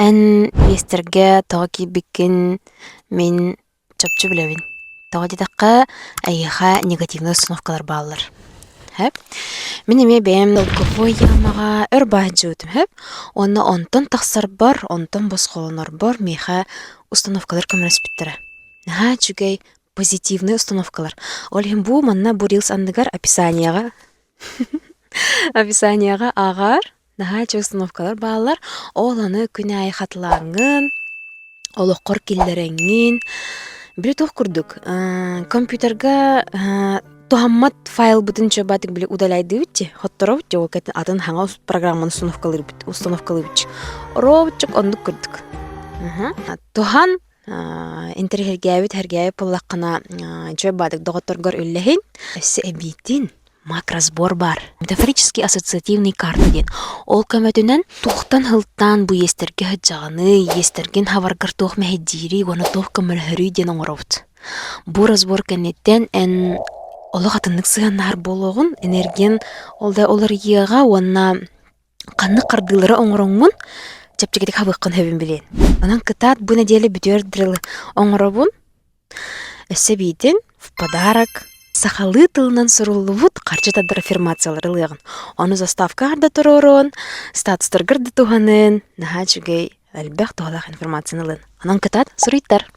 эн вестерге тоги бикин мен чөпчү билебин. Тоги дакка айха негативный установкалар баалар. Хэп. Мен эме бэм долговой ямага өрбаажуутум хэп. Онно онтон тахсар бар, онтон босхолонор бар меха установкалар көмөрөс биттера. Наха чугай позитивный установкалар. Олхим бу манна бурилс андыгар описанияга агар наха чуг установкалар баалар. Ол аны күнәй хатлаңын, олоққор киллереңин бир тух курдук. Компьютерга тухаммат файл бутын чөбатык биле удалайды битти. Хотторов жок атын хаңа программаны установкалар бит. Ровчук ондук курдук. Тухан интерхергәбит хәргәй поллаккана чөбатык доготоргор үлләһин. Себитин макросбор бар. Метафорический ассоциативный карта ден. Ол көмөтүнөн тухтан хылтан бу естерге хаджаганы, естерген хаваргар тух мәһидири, гоны тух көмөлһөрү ден оңоробут. Бу разбор кенеттен эн олоғатыннык сыганнар болгон энерген олда олар йыга онна канны кардылары оңороңун чепчегедик хабыккын хөбүн билен. Анан кытат бу неделе бүтөрдүрүл оңоробун. Эсебитин в подарок сахалы тылынан суруллубут карчатадыр аффирмациялар ылыгын. Оны заставкарда турорун, статустар гырды туханын, наха чугай албах тоолах информацияны ылын. Анан кытат суруйттар.